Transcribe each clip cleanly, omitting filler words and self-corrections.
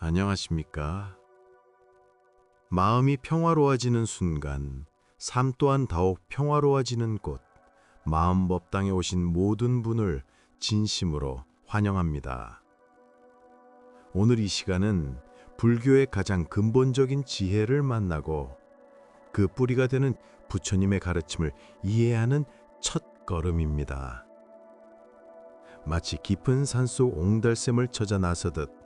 안녕하십니까? 마음이 평화로워지는 순간, 삶 또한 더욱 평화로워지는 곳, 마음법당에 오신 모든 분을 진심으로 환영합니다. 오늘 이 시간은 불교의 가장 근본적인 지혜를 만나고 그 뿌리가 되는 부처님의 가르침을 이해하는 첫 걸음입니다. 마치 깊은 산속 옹달샘을 찾아 나서듯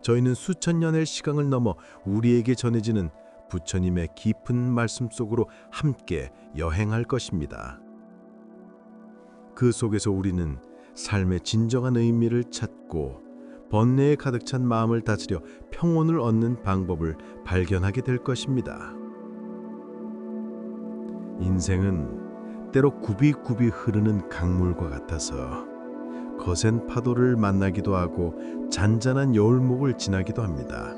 저희는 수천 년의 시간을 넘어 우리에게 전해지는 부처님의 깊은 말씀 속으로 함께 여행할 것입니다. 그 속에서 우리는 삶의 진정한 의미를 찾고 번뇌에 가득 찬 마음을 다스려 평온을 얻는 방법을 발견하게 될 것입니다. 인생은 때로 굽이굽이 흐르는 강물과 같아서 거센 파도를 만나기도 하고 잔잔한 여울목을 지나기도 합니다.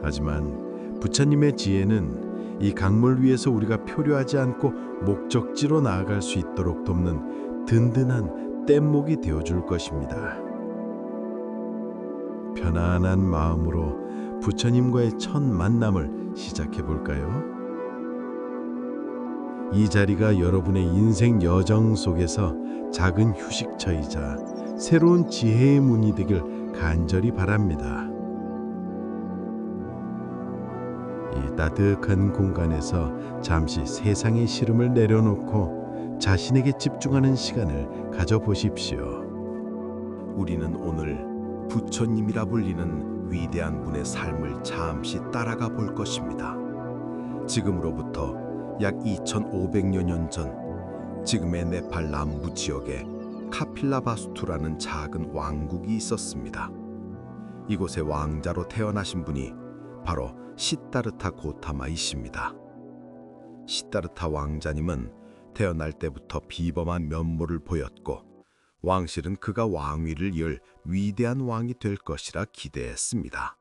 하지만 부처님의 지혜는 이 강물 위에서 우리가 표류하지 않고 목적지로 나아갈 수 있도록 돕는 든든한 뗏목이 되어줄 것입니다. 편안한 마음으로 부처님과의 첫 만남을 시작해 볼까요? 이 자리가 여러분의 인생 여정 속에서 작은 휴식처이자 새로운 지혜의 문이 되길 간절히 바랍니다. 이 따뜻한 공간에서 잠시 세상의 시름을 내려놓고 자신에게 집중하는 시간을 가져보십시오. 우리는 오늘 부처님이라 불리는 위대한 분의 삶을 잠시 따라가 볼 것입니다. 지금으로부터 약 2500여 년 전, 지금의 네팔 남부 지역에 카필라바스투라는 작은 왕국이 있었습니다. 이곳의 왕자로 태어나신 분이 바로 시다르타 고타마이십니다. 시다르타 왕자님은 태어날 때부터 비범한 면모를 보였고 왕실은 그가 왕위를 이을 위대한 왕이 될 것이라 기대했습니다.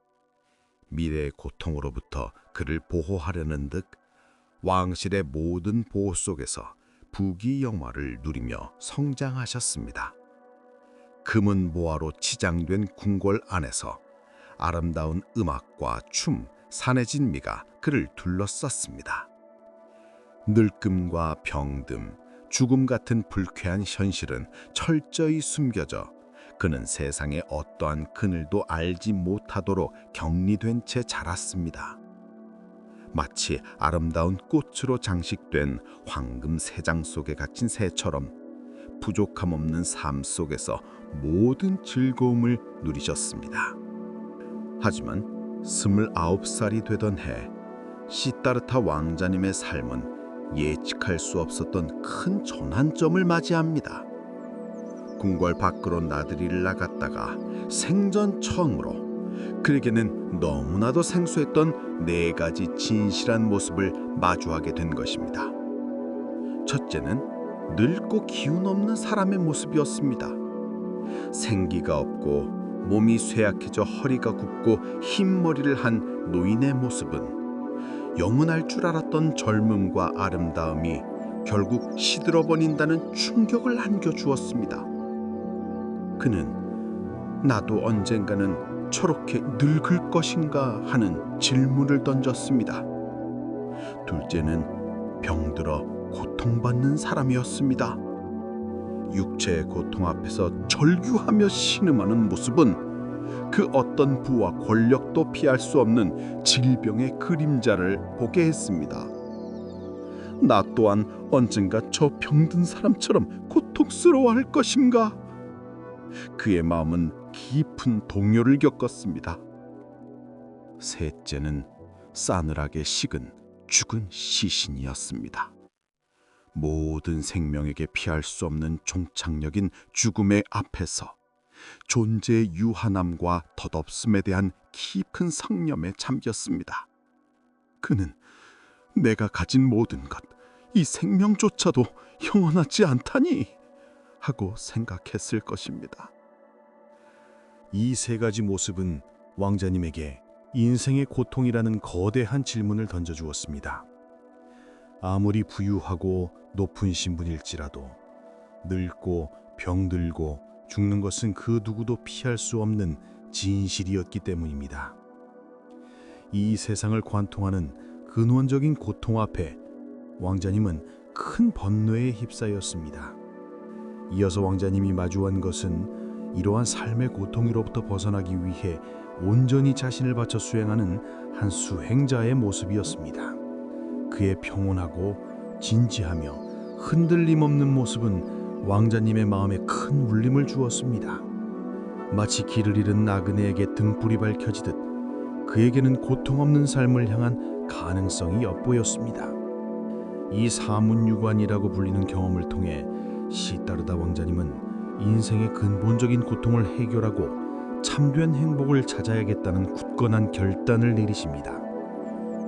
미래의 고통으로부터 그를 보호하려는 듯 왕실의 모든 보호 속에서 부귀영화를 누리며 성장하셨습니다. 금은 보화로 치장된 궁궐 안에서 아름다운 음악과 춤, 산의 진미가 그를 둘러쌌습니다. 늙음과 병듦, 죽음 같은 불쾌한 현실은 철저히 숨겨져 그는 세상의 어떠한 그늘도 알지 못하도록 격리된 채 자랐습니다. 마치 아름다운 꽃으로 장식된 황금 새장 속에 갇힌 새처럼 부족함 없는 삶 속에서 모든 즐거움을 누리셨습니다. 하지만 29살이 되던 해 시다르타 왕자님의 삶은 예측할 수 없었던 큰 전환점을 맞이합니다. 궁궐 밖으로 나들이를 나갔다가 생전 처음으로 그에게는 너무나도 생소했던 4가지 진실한 모습을 마주하게 된 것입니다. 첫째는 늙고 기운 없는 사람의 모습이었습니다. 생기가 없고 몸이 쇠약해져 허리가 굽고 흰머리를 한 노인의 모습은 영원할 줄 알았던 젊음과 아름다움이 결국 시들어버린다는 충격을 안겨주었습니다. 그는 나도 언젠가는 저렇게 늙을 것인가 하는 질문을 던졌습니다. 둘째는 병들어 고통받는 사람이었습니다. 육체의 고통 앞에서 절규하며 신음하는 모습은 그 어떤 부와 권력도 피할 수 없는 질병의 그림자를 보게 했습니다. 나 또한 언젠가 저 병든 사람처럼 고통스러워할 것인가? 그의 마음은 깊은 동요를 겪었습니다. 셋째는 싸늘하게 식은 죽은 시신이었습니다. 모든 생명에게 피할 수 없는 종착역인 죽음의 앞에서 존재의 유한함과 덧없음에 대한 깊은 상념에 잠겼습니다. 그는 내가 가진 모든 것, 이 생명조차도 영원하지 않다니 하고 생각했을 것입니다. 이 3가지 모습은 왕자님에게 인생의 고통이라는 거대한 질문을 던져주었습니다. 아무리 부유하고 높은 신분일지라도 늙고 병들고 죽는 것은 그 누구도 피할 수 없는 진실이었기 때문입니다. 이 세상을 관통하는 근원적인 고통 앞에 왕자님은 큰 번뇌에 휩싸였습니다. 이어서 왕자님이 마주한 것은 이러한 삶의 고통으로부터 벗어나기 위해 온전히 자신을 바쳐 수행하는 한 수행자의 모습이었습니다. 그의 평온하고 진지하며 흔들림 없는 모습은 왕자님의 마음에 큰 울림을 주었습니다. 마치 길을 잃은 나그네에게 등불이 밝혀지듯 그에게는 고통 없는 삶을 향한 가능성이 엿보였습니다. 이 사문유관이라고 불리는 경험을 통해 시다르다 왕자님은 인생의 근본적인 고통을 해결하고 참된 행복을 찾아야겠다는 굳건한 결단을 내리십니다.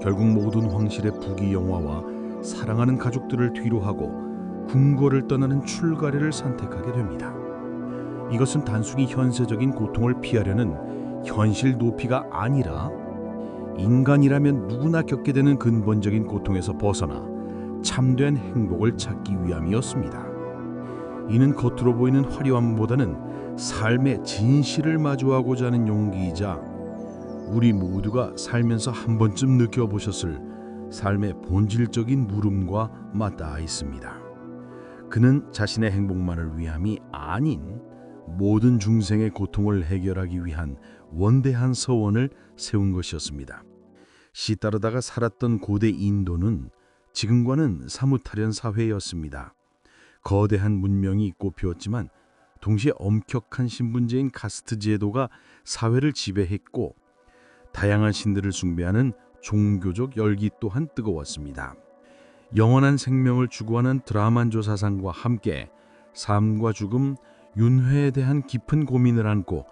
결국 모든 황실의 부귀영화와 사랑하는 가족들을 뒤로하고 궁궐을 떠나는 출가래를 선택하게 됩니다. 이것은 단순히 현세적인 고통을 피하려는 현실 도피가 아니라 인간이라면 누구나 겪게 되는 근본적인 고통에서 벗어나 참된 행복을 찾기 위함이었습니다. 이는 겉으로 보이는 화려함보다는 삶의 진실을 마주하고자 하는 용기이자 우리 모두가 살면서 한 번쯤 느껴보셨을 삶의 본질적인 물음과 맞닿아 있습니다. 그는 자신의 행복만을 위함이 아닌 모든 중생의 고통을 해결하기 위한 원대한 서원을 세운 것이었습니다. 시다르다가 살았던 고대 인도는 지금과는 사뭇 다른 사회였습니다. 거대한 문명이 꽃피웠지만 동시에 엄격한 신분제인 카스트 제도가 사회를 지배했고 다양한 신들을 숭배하는 종교적 열기 또한 뜨거웠습니다. 영원한 생명을 추구하는 드라만조 사상과 함께 삶과 죽음, 윤회에 대한 깊은 고민을 안고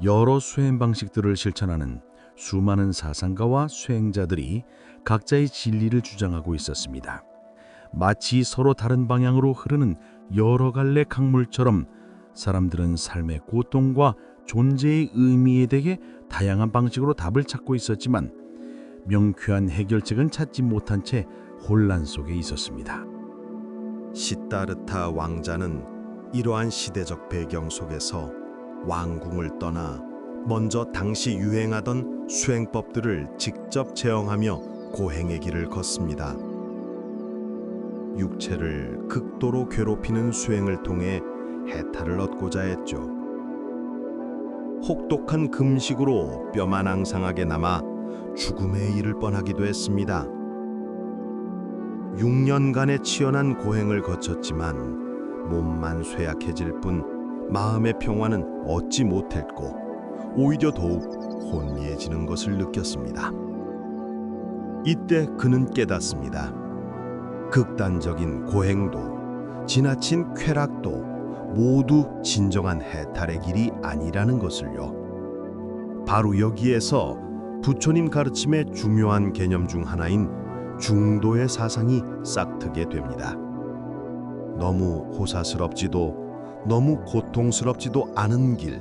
여러 수행 방식들을 실천하는 수많은 사상가와 수행자들이 각자의 진리를 주장하고 있었습니다. 마치 서로 다른 방향으로 흐르는 여러 갈래 강물처럼 사람들은 삶의 고통과 존재의 의미에 대해 다양한 방식으로 답을 찾고 있었지만 명쾌한 해결책은 찾지 못한 채 혼란 속에 있었습니다. 시다르타 왕자는 이러한 시대적 배경 속에서 왕궁을 떠나 먼저 당시 유행하던 수행법들을 직접 체험하며 고행의 길을 걷습니다. 육체를 극도로 괴롭히는 수행을 통해 해탈을 얻고자 했죠. 혹독한 금식으로 뼈만 앙상하게 남아 죽음에 이를 뻔하기도 했습니다. 6년간의 치열한 고행을 거쳤지만 몸만 쇠약해질 뿐 마음의 평화는 얻지 못했고 오히려 더욱 혼미해지는 것을 느꼈습니다. 이때 그는 깨닫습니다. 극단적인 고행도 지나친 쾌락도 모두 진정한 해탈의 길이 아니라는 것을요. 바로 여기에서 부처님 가르침의 중요한 개념 중 하나인 중도의 사상이 싹트게 됩니다. 너무 호사스럽지도 너무 고통스럽지도 않은 길,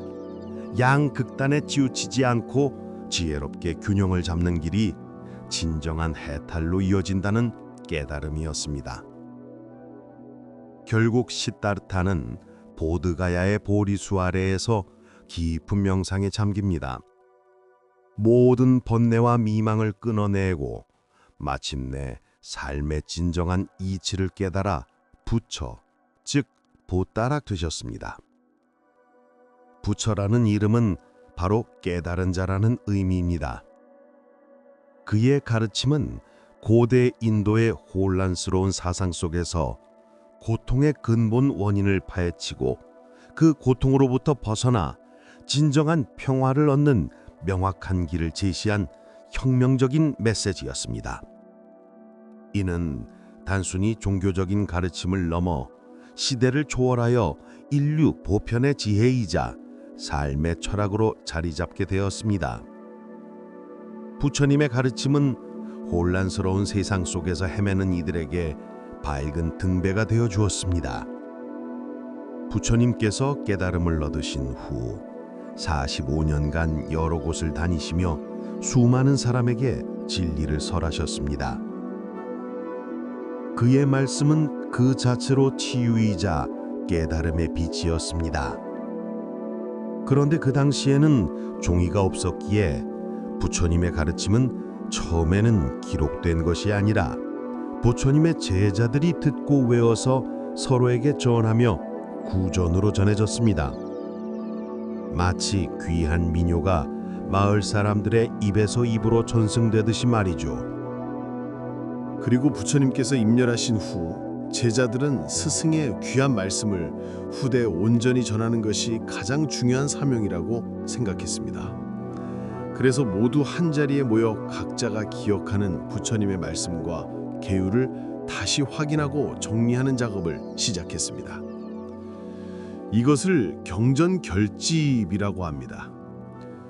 양극단에 치우치지 않고 지혜롭게 균형을 잡는 길이 진정한 해탈로 이어진다는 깨달음이었습니다. 결국 시다르타는 보드가야의 보리수 아래에서 깊은 명상에 잠깁니다. 모든 번뇌와 미망을 끊어내고 마침내 삶의 진정한 이치를 깨달아 부처, 즉 보따락 되셨습니다. 부처라는 이름은 바로 깨달은 자라는 의미입니다. 그의 가르침은 고대 인도의 혼란스러운 사상 속에서 고통의 근본 원인을 파헤치고 그 고통으로부터 벗어나 진정한 평화를 얻는 명확한 길을 제시한 혁명적인 메시지였습니다. 이는 단순히 종교적인 가르침을 넘어 시대를 초월하여 인류 보편의 지혜이자 삶의 철학으로 자리 잡게 되었습니다. 부처님의 가르침은 혼란스러운 세상 속에서 헤매는 이들에게 밝은 등배가 되어 주었습니다. 부처님께서 깨달음을 얻으신 후 45년간 여러 곳을 다니시며 수많은 사람에게 진리를 설하셨습니다. 그의 말씀은 그 자체로 치유이자 깨달음의 빛이었습니다. 그런데 그 당시에는 종이가 없었기에 부처님의 가르침은 처음에는 기록된 것이 아니라 부처님의 제자들이 듣고 외워서 서로에게 전하며 구전으로 전해졌습니다. 마치 귀한 민요가 마을 사람들의 입에서 입으로 전승되듯이 말이죠. 그리고 부처님께서 임렬하신 후 제자들은 스승의 귀한 말씀을 후대에 온전히 전하는 것이 가장 중요한 사명이라고 생각했습니다. 그래서 모두 한자리에 모여 각자가 기억하는 부처님의 말씀과 계율을 다시 확인하고 정리하는 작업을 시작했습니다. 이것을 경전결집이라고 합니다.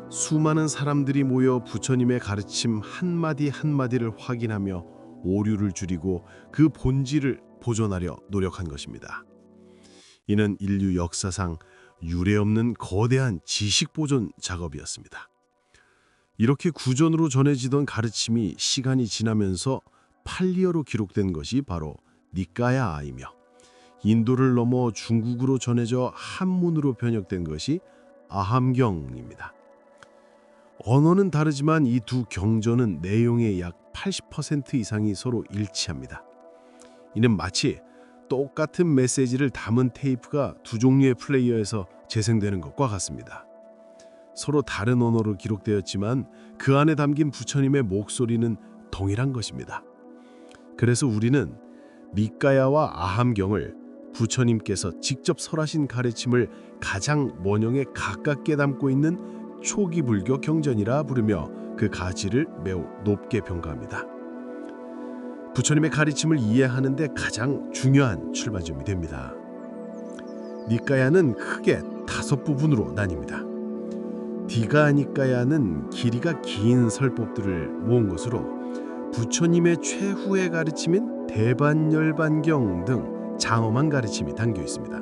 수많은 사람들이 모여 부처님의 가르침 한마디 한마디를 확인하며 오류를 줄이고 그 본질을 보존하려 노력한 것입니다. 이는 인류 역사상 유례없는 거대한 지식 보존 작업이었습니다. 이렇게 구전으로 전해지던 가르침이 시간이 지나면서 팔리어로 기록된 것이 바로 니까야이며 인도를 넘어 중국으로 전해져 한문으로 번역된 것이 아함경입니다. 언어는 다르지만 이 두 경전은 내용의 약 80% 이상이 서로 일치합니다. 이는 마치 똑같은 메시지를 담은 테이프가 두 종류의 플레이어에서 재생되는 것과 같습니다. 서로 다른 언어로 기록되었지만 그 안에 담긴 부처님의 목소리는 동일한 것입니다. 그래서 우리는 니까야와 아함경을 부처님께서 직접 설하신 가르침을 가장 원형에 가깝게 담고 있는 초기 불교 경전이라 부르며 그 가치를 매우 높게 평가합니다. 부처님의 가르침을 이해하는 데 가장 중요한 출발점이 됩니다. 니까야는 크게 5부분으로 나뉩니다. 디가 니까야는 길이가 긴 설법들을 모은 것으로 부처님의 최후의 가르침인 대반열반경 등 장엄한 가르침이 담겨 있습니다.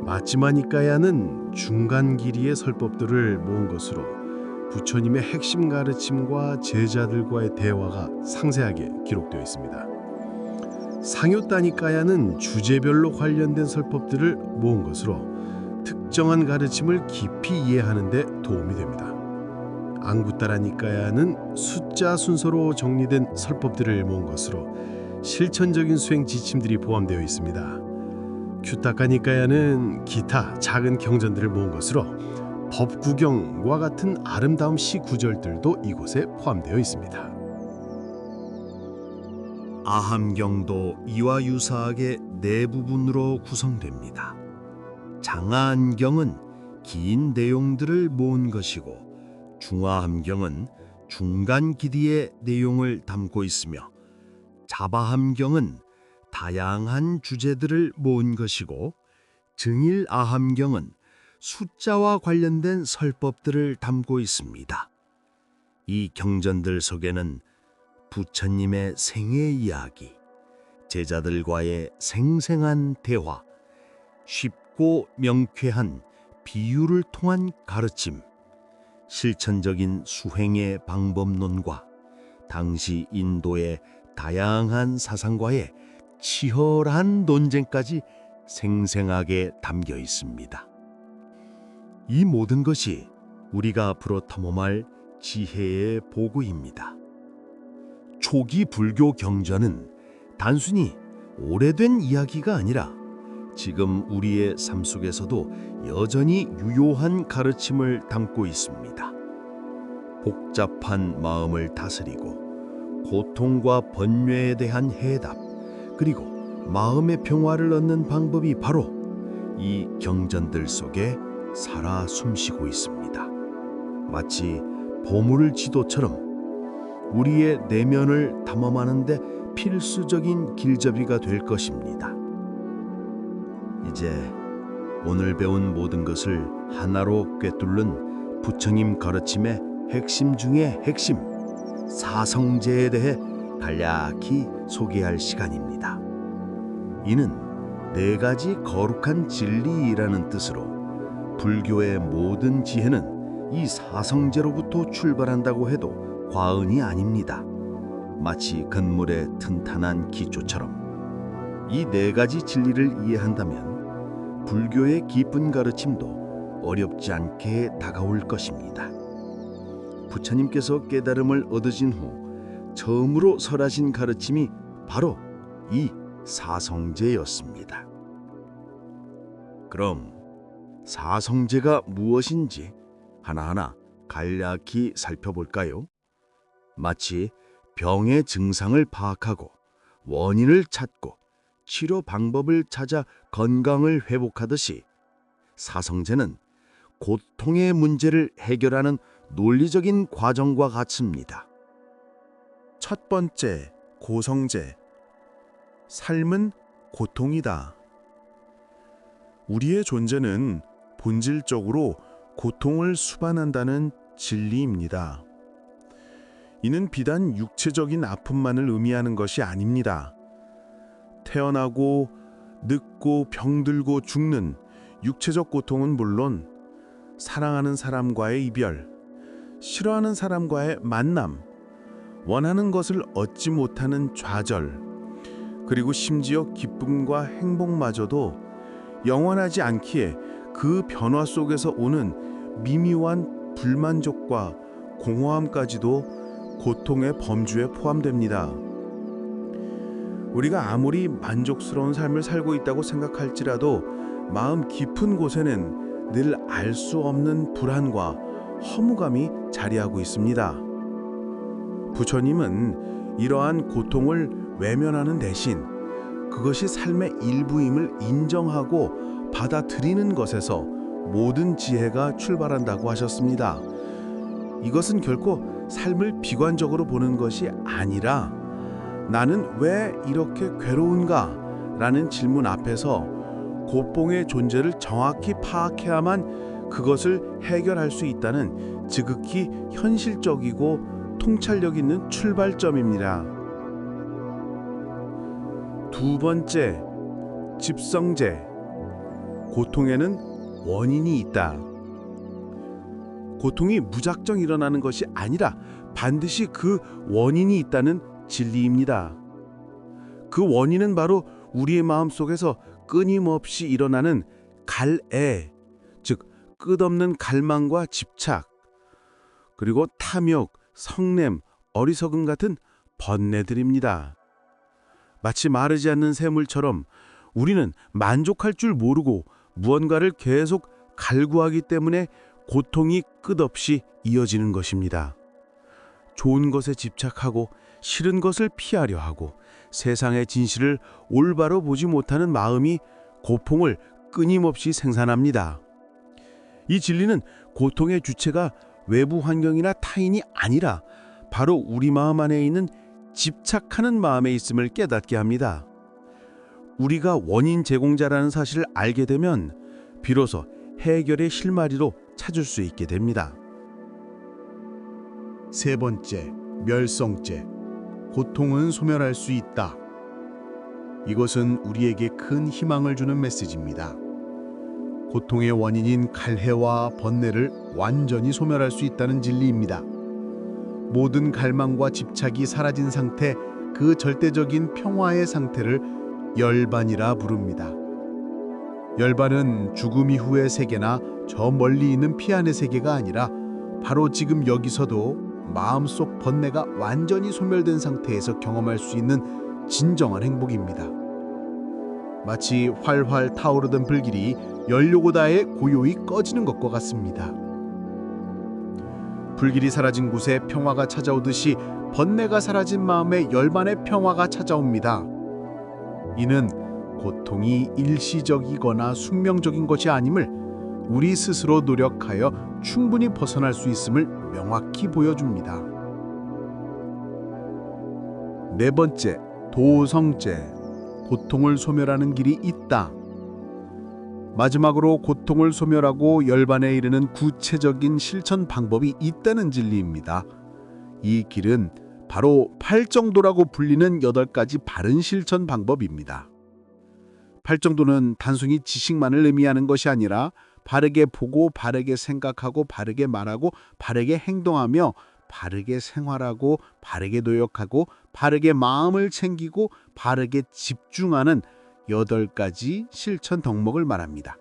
마지막 니까야는 중간 길이의 설법들을 모은 것으로 부처님의 핵심 가르침과 제자들과의 대화가 상세하게 기록되어 있습니다. 상요따 니까야는 주제별로 관련된 설법들을 모은 것으로 특정한 가르침을 깊이 이해하는 데 도움이 됩니다. 앙구따라 니까야는 숫자 순서로 정리된 설법들을 모은 것으로 실천적인 수행 지침들이 포함되어 있습니다. 큐타카 니까야는 기타 작은 경전들을 모은 것으로 법구경과 같은 아름다운 시 구절들도 이곳에 포함되어 있습니다. 아함경도 이와 유사하게 4부분으로 구성됩니다. 장아안경은 긴 내용들을 모은 것이고 중아함경은 중간 길이의 내용을 담고 있으며 자바함경은 다양한 주제들을 모은 것이고 증일아함경은 숫자와 관련된 설법들을 담고 있습니다. 이 경전들 속에는 부처님의 생애 이야기, 제자들과의 생생한 대화, 쉽고 명쾌한 비유를 통한 가르침, 실천적인 수행의 방법론과 당시 인도의 다양한 사상과의 치열한 논쟁까지 생생하게 담겨 있습니다. 이 모든 것이 우리가 앞으로 탐험할 지혜의 보고입니다. 초기 불교 경전은 단순히 오래된 이야기가 아니라 지금 우리의 삶 속에서도 여전히 유효한 가르침을 담고 있습니다. 복잡한 마음을 다스리고 고통과 번뇌에 대한 해답, 그리고 마음의 평화를 얻는 방법이 바로 이 경전들 속에 살아 숨쉬고 있습니다. 마치 보물 지도처럼 우리의 내면을 탐험하는 데 필수적인 길잡이가 될 것입니다. 이제 오늘 배운 모든 것을 하나로 꿰뚫는 부처님 가르침의 핵심 중의 핵심, 사성제에 대해 간략히 소개할 시간입니다. 이는 4가지 거룩한 진리라는 뜻으로 불교의 모든 지혜는 이 사성제로부터 출발한다고 해도 과언이 아닙니다. 마치 건물의 튼튼한 기초처럼 이 4가지 진리를 이해한다면 불교의 깊은 가르침도 어렵지 않게 다가올 것입니다. 부처님께서 깨달음을 얻으신 후 처음으로 설하신 가르침이 바로 이 사성제였습니다. 그럼 사성제가 무엇인지 하나하나 간략히 살펴볼까요? 마치 병의 증상을 파악하고 원인을 찾고 치료 방법을 찾아 건강을 회복하듯이 사성제는 고통의 문제를 해결하는 논리적인 과정과 같습니다. 첫 번째, 고성제. 삶은 고통이다. 우리의 존재는 본질적으로 고통을 수반한다는 진리입니다. 이는 비단 육체적인 아픔만을 의미하는 것이 아닙니다. 태어나고 늙고 병들고 죽는 육체적 고통은 물론 사랑하는 사람과의 이별, 싫어하는 사람과의 만남, 원하는 것을 얻지 못하는 좌절, 그리고 심지어 기쁨과 행복마저도 영원하지 않기에 그 변화 속에서 오는 미묘한 불만족과 공허함까지도 고통의 범주에 포함됩니다. 우리가 아무리 만족스러운 삶을 살고 있다고 생각할지라도 마음 깊은 곳에는 늘 알 수 없는 불안과 허무감이 자리하고 있습니다. 부처님은 이러한 고통을 외면하는 대신 그것이 삶의 일부임을 인정하고 받아들이는 것에서 모든 지혜가 출발한다고 하셨습니다. 이것은 결코 삶을 비관적으로 보는 것이 아니라 나는 왜 이렇게 괴로운가? 라는 질문 앞에서 고통의 존재를 정확히 파악해야만 그것을 해결할 수 있다는 지극히 현실적이고 통찰력 있는 출발점입니다. 두 번째, 집성제. 고통에는 원인이 있다. 고통이 무작정 일어나는 것이 아니라 반드시 그 원인이 있다는 진리입니다. 그 원인은 바로 우리의 마음속에서 끊임없이 일어나는 갈애, 즉 끝없는 갈망과 집착, 그리고 탐욕, 성냄, 어리석음 같은 번뇌들입니다. 마치 마르지 않는 샘물처럼 우리는 만족할 줄 모르고 무언가를 계속 갈구하기 때문에 고통이 끝없이 이어지는 것입니다. 좋은 것에 집착하고 싫은 것을 피하려 하고 세상의 진실을 올바로 보지 못하는 마음이 고통을 끊임없이 생산합니다. 이 진리는 고통의 주체가 외부 환경이나 타인이 아니라 바로 우리 마음 안에 있는 집착하는 마음에 있음을 깨닫게 합니다. 우리가 원인 제공자라는 사실을 알게 되면 비로소 해결의 실마리로 찾을 수 있게 됩니다. 세 번째, 멸성제. 고통은 소멸할 수 있다. 이것은 우리에게 큰 희망을 주는 메시지입니다. 고통의 원인인 갈해와 번뇌를 완전히 소멸할 수 있다는 진리입니다. 모든 갈망과 집착이 사라진 상태, 그 절대적인 평화의 상태를 열반이라 부릅니다. 열반은 죽음 이후의 세계나 저 멀리 있는 피안의 세계가 아니라 바로 지금 여기서도 마음속 번뇌가 완전히 소멸된 상태에서 경험할 수 있는 진정한 행복입니다. 마치 활활 타오르던 불길이 연료고다에 고요히 꺼지는 것과 같습니다. 불길이 사라진 곳에 평화가 찾아오듯이 번뇌가 사라진 마음에 열반의 평화가 찾아옵니다. 이는 고통이 일시적이거나 숙명적인 것이 아님을 우리 스스로 노력하여 충분히 벗어날 수 있음을 명확히 보여줍니다. 네 번째, 도성제. 고통을 소멸하는 길이 있다. 마지막으로 고통을 소멸하고 열반에 이르는 구체적인 실천 방법이 있다는 진리입니다. 이 길은 바로 팔정도라고 불리는 8가지 바른 실천 방법입니다. 팔정도는 단순히 지식만을 의미하는 것이 아니라 바르게 보고 바르게 생각하고 바르게 말하고 바르게 행동하며 바르게 생활하고 바르게 노력하고 바르게 마음을 챙기고 바르게 집중하는 8가지 실천 덕목을 말합니다.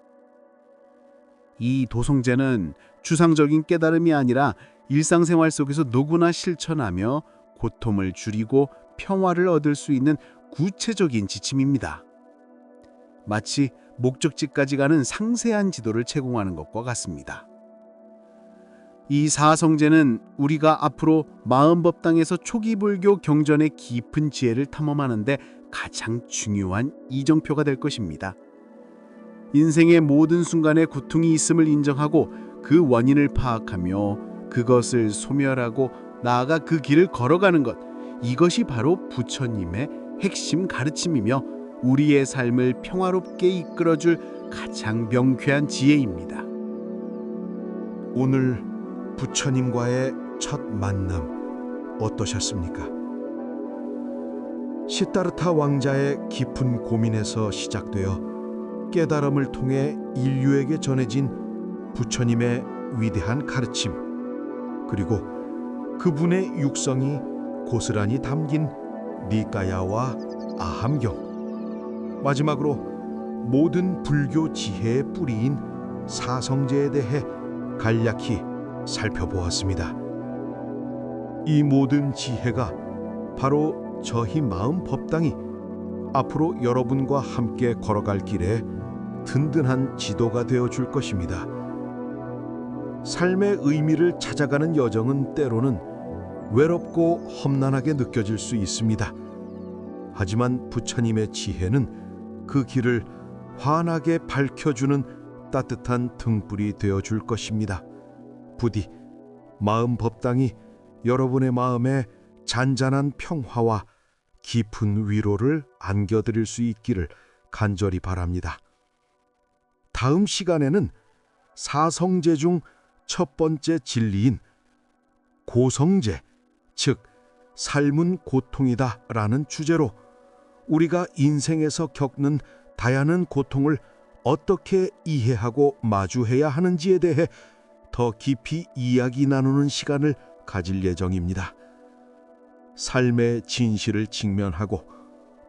이 도성제는 추상적인 깨달음이 아니라 일상생활 속에서 누구나 실천하며 고통을 줄이고 평화를 얻을 수 있는 구체적인 지침입니다. 마치 목적지까지 가는 상세한 지도를 제공하는 것과 같습니다. 이 사성제는 우리가 앞으로 마음법당에서 초기 불교 경전의 깊은 지혜를 탐험하는데 가장 중요한 이정표가 될 것입니다. 인생의 모든 순간에 고통이 있음을 인정하고 그 원인을 파악하며 그것을 소멸하고 나아가 그 길을 걸어가는 것, 이것이 바로 부처님의 핵심 가르침이며 우리의 삶을 평화롭게 이끌어줄 가장 명쾌한 지혜입니다. 오늘 부처님과의 첫 만남 어떠셨습니까? 시타르타 왕자의 깊은 고민에서 시작되어 깨달음을 통해 인류에게 전해진 부처님의 위대한 가르침, 그리고 그분의 육성이 고스란히 담긴 니까야와 아함경, 마지막으로 모든 불교 지혜의 뿌리인 사성제에 대해 간략히 살펴보았습니다. 이 모든 지혜가 바로 저희 마음 법당이 앞으로 여러분과 함께 걸어갈 길에 든든한 지도가 되어 줄 것입니다. 삶의 의미를 찾아가는 여정은 때로는 외롭고 험난하게 느껴질 수 있습니다. 하지만 부처님의 지혜는 그 길을 환하게 밝혀주는 따뜻한 등불이 되어 줄 것입니다. 부디 마음 법당이 여러분의 마음에 잔잔한 평화와 깊은 위로를 안겨드릴 수 있기를 간절히 바랍니다. 다음 시간에는 사성제 중 첫 번째 진리인 고성제, 즉 삶은 고통이다 라는 주제로 우리가 인생에서 겪는 다양한 고통을 어떻게 이해하고 마주해야 하는지에 대해 더 깊이 이야기 나누는 시간을 가질 예정입니다. 삶의 진실을 직면하고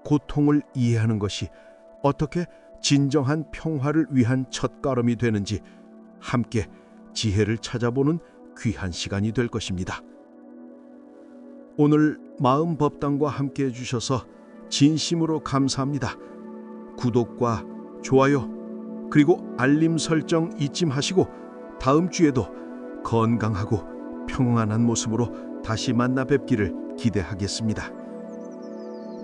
고통을 이해하는 것이 어떻게 진정한 평화를 위한 첫걸음이 되는지 함께 지혜를 찾아보는 귀한 시간이 될 것입니다. 오늘 마음 법당과 함께 해주셔서 진심으로 감사합니다. 구독과 좋아요 그리고 알림 설정 잊지 마시고 다음 주에도 건강하고 평안한 모습으로 다시 만나 뵙기를 기대하겠습니다.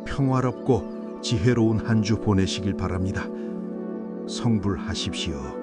평화롭고 지혜로운 한 주 보내시길 바랍니다. 성불하십시오.